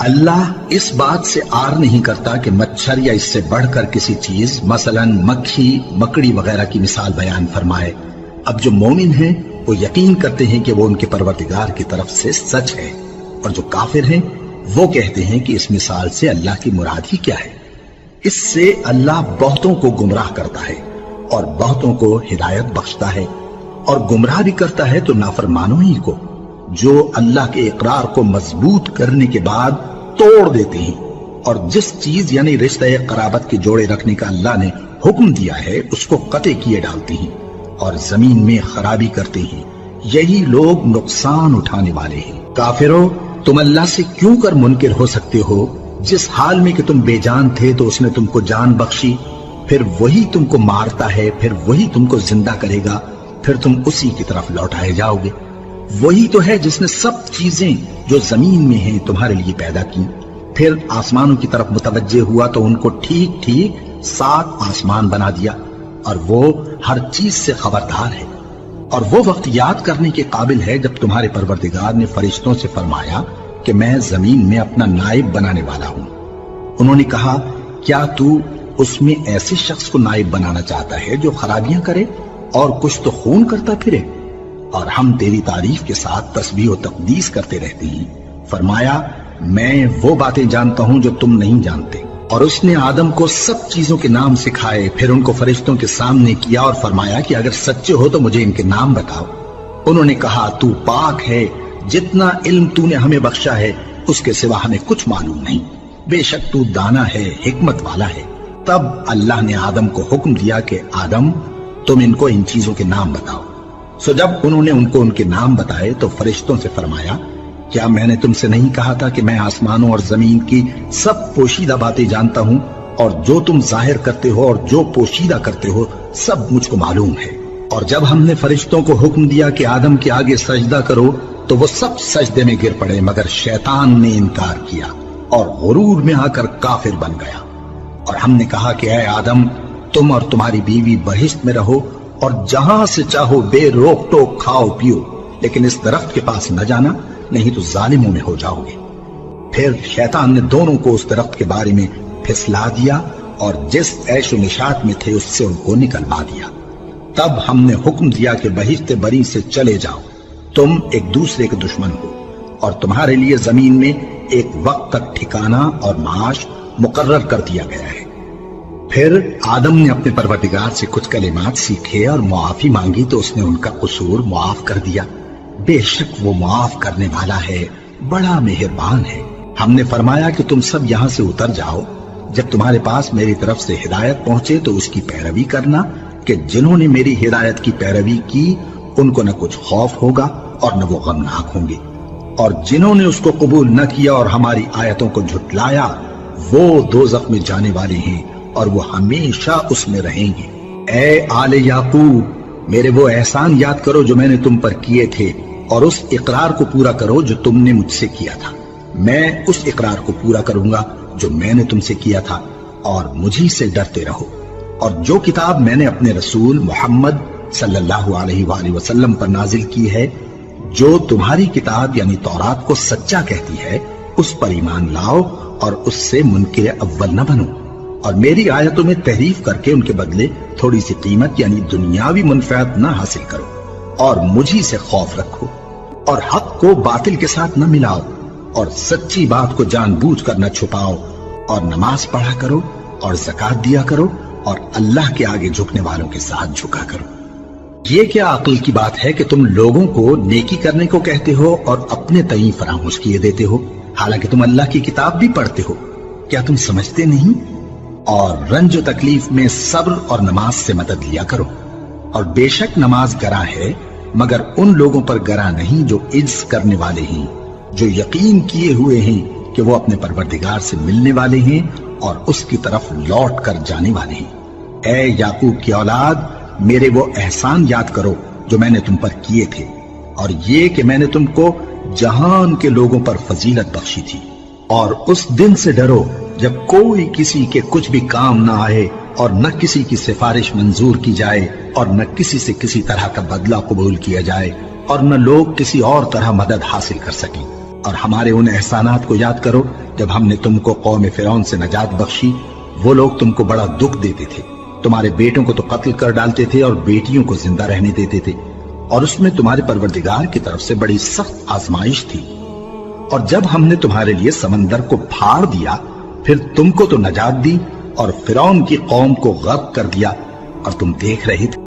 اللہ اس بات سے آر نہیں کرتا کہ مچھر یا اس سے بڑھ کر کسی چیز مثلاً مکھی مکڑی وغیرہ کی مثال بیان فرمائے۔ اب جو مومن ہیں وہ یقین کرتے ہیں کہ وہ ان کے پروردگار کی طرف سے سچ ہے، اور جو کافر ہیں وہ کہتے ہیں کہ اس مثال سے اللہ کی مراد ہی کیا ہے۔ اس سے اللہ بہتوں کو گمراہ کرتا ہے اور بہتوں کو ہدایت بخشتا ہے، اور گمراہ بھی کرتا ہے تو نافرمانوں ہی کو، جو اللہ کے اقرار کو مضبوط کرنے کے بعد توڑ دیتے ہیں، اور جس چیز یعنی رشتہ قرابت کے جوڑے رکھنے کا اللہ نے حکم دیا ہے اس کو قطع کیے ڈالتے ہیں اور زمین میں خرابی کرتے ہیں۔ یہی لوگ نقصان اٹھانے والے ہیں۔ کافرو، تم اللہ سے کیوں کر منکر ہو سکتے ہو؟ جس حال میں کہ تم بے جان تھے تو اس نے تم کو جان بخشی، پھر وہی تم کو مارتا ہے، پھر وہی تم کو زندہ کرے گا، پھر تم اسی کی طرف لوٹائے جاؤ گے۔ وہی تو ہے جس نے سب چیزیں جو زمین میں ہیں تمہارے لیے پیدا کی، پھر آسمانوں کی طرف متوجہ ہوا تو ان کو ٹھیک ٹھیک 7 آسمان بنا دیا، اور وہ ہر چیز سے خبردار ہے۔ اور وہ وقت یاد کرنے کے قابل ہے جب تمہارے پروردگار نے فرشتوں سے فرمایا کہ میں زمین میں اپنا نائب بنانے والا ہوں۔ انہوں نے کہا، کیا تو اس میں ایسے شخص کو نائب بنانا چاہتا ہے جو خرابیاں کرے اور کچھ تو خون کرتا پھرے؟ اور ہم تیری تعریف کے ساتھ تسبیح و تقدیس کرتے رہتے ہیں۔ فرمایا، میں وہ باتیں جانتا ہوں جو تم نہیں جانتے۔ اور اس نے آدم کو سب چیزوں کے نام سکھائے، پھر ان کو فرشتوں کے سامنے کیا اور فرمایا کہ اگر سچے ہو تو مجھے ان کے نام بتاؤ۔ انہوں نے کہا، تو پاک ہے، جتنا علم تو نے ہمیں بخشا ہے اس کے سوا ہمیں کچھ معلوم نہیں، بے شک تو دانا ہے، حکمت والا ہے۔ تب اللہ نے آدم کو حکم دیا کہ آدم، تم ان کو ان چیزوں کے نام بتاؤ۔ سو جب انہوں نے ان کو ان کے نام بتائے تو فرشتوں سے فرمایا، کیا میں نے تم سے نہیں کہا تھا کہ میں آسمانوں اور زمین کی سب پوشیدہ باتیں جانتا ہوں، اور جو تم ظاہر کرتے ہو اور جو پوشیدہ کرتے ہو سب مجھ کو معلوم ہے۔ اور جب ہم نے فرشتوں کو حکم دیا کہ آدم کے آگے سجدہ کرو تو وہ سب سجدے میں گر پڑے، مگر شیطان نے انکار کیا اور غرور میں آ کر کافر بن گیا۔ اور ہم نے کہا کہ اے آدم، تم اور تمہاری بیوی بہشت میں رہو اور جہاں سے چاہو بے روک ٹوک کھاؤ پیو، لیکن اس درخت کے پاس نہ جانا، نہیں تو ظالموں میں ہو جاؤ گے۔ پھر شیطان نے دونوں کو اس درخت کے بارے میں پھسلا دیا اور جس عیش و نشاط میں تھے اس سے ان کو نکلوا دیا۔ تب ہم نے حکم دیا کہ بہشت بری سے چلے جاؤ، تم ایک دوسرے کے دشمن ہو، اور تمہارے لیے زمین میں ایک وقت تک ٹھکانہ اور معاش مقرر کر دیا گیا ہے۔ پھر آدم نے اپنے پروردگار سے کچھ کلمات سیکھے اور معافی مانگی تو اس نے ان کا قصور معاف کر دیا۔ بے شک وہ معاف کرنے والا ہے، بڑا مہربان ہے۔ ہم نے فرمایا کہ تم سب یہاں سے اتر جاؤ، جب تمہارے پاس میری طرف سے ہدایت پہنچے تو اس کی پیروی کرنا، کہ جنہوں نے میری ہدایت کی پیروی کی ان کو نہ کچھ خوف ہوگا اور نہ وہ غمناک ہوں گے، اور جنہوں نے اس کو قبول نہ کیا اور ہماری آیتوں کو جھٹلایا وہ دوزخ میں جانے والے ہیں اور وہ ہمیشہ اس میں رہیں گے۔ اے آل یعقوب، میرے وہ احسان یاد کرو جو میں نے تم پر کیے تھے، اور اس اقرار کو پورا کرو جو تم نے مجھ سے کیا تھا۔ میں اس اقرار کو پورا کروں گا جو میں نے تم سے کیا تھا، اور مجھی سے ڈرتے رہو۔ اور جو کتاب میں نے اپنے رسول محمد صلی اللہ علیہ وآلہ وسلم پر نازل کی ہے، جو تمہاری کتاب یعنی تورات کو سچا کہتی ہے، اس پر ایمان لاؤ اور اس سے منکر اول نہ بنو، اور میری آیتوں میں تحریف کر کے ان کے بدلے تھوڑی سی قیمت یعنی دنیاوی منفعت نہ حاصل کرو، اور مجھی سے خوف رکھو، اور حق کو باطل کے ساتھ نہ ملاؤ، اور سچی بات کو جان بوجھ کر نہ چھپاؤ، اور نماز پڑھا کرو اور زکوٰۃ دیا کرو، اور اللہ کے آگے جھکنے والوں کے ساتھ جھکا کرو۔ یہ کیا عقل کی بات ہے کہ تم لوگوں کو نیکی کرنے کو کہتے ہو اور اپنے تئیں فراموش کیے دیتے ہو، حالانکہ تم اللہ کی کتاب بھی پڑھتے ہو؟ کیا تم سمجھتے نہیں؟ اور رنج و تکلیف میں صبر اور نماز سے مدد لیا کرو، اور بے شک نماز گراں ہے، مگر ان لوگوں پر گراں نہیں جو عجز کرنے والے ہیں، جو یقین کیے ہوئے ہیں کہ وہ اپنے پروردگار سے ملنے والے ہیں اور اس کی طرف لوٹ کر جانے والے ہیں۔ اے یعقوب کی اولاد، میرے وہ احسان یاد کرو جو میں نے تم پر کیے تھے، اور یہ کہ میں نے تم کو جہان کے لوگوں پر فضیلت بخشی تھی۔ اور اس دن سے ڈرو جب کوئی کسی کے کچھ بھی کام نہ آئے، اور نہ کسی کی سفارش منظور کی جائے، اور نہ کسی سے کسی طرح کا بدلہ قبول کیا جائے، اور نہ لوگ کسی اور طرح مدد حاصل کر سکیں۔ اور ہمارے ان احسانات کو یاد کرو جب ہم نے تم کو قوم فرعون سے نجات بخشی. وہ لوگ تم کو بڑا دکھ دیتے تھے، تمہارے بیٹوں کو تو قتل کر ڈالتے تھے اور بیٹیوں کو زندہ رہنے دیتے تھے، اور اس میں تمہارے پروردگار کی طرف سے بڑی سخت آزمائش تھی. اور جب ہم نے تمہارے لیے سمندر کو پھاڑ دیا، پھر تم کو تو نجات دی اور فرعون کی قوم کو غرق کر دیا، اور تم دیکھ رہے تھے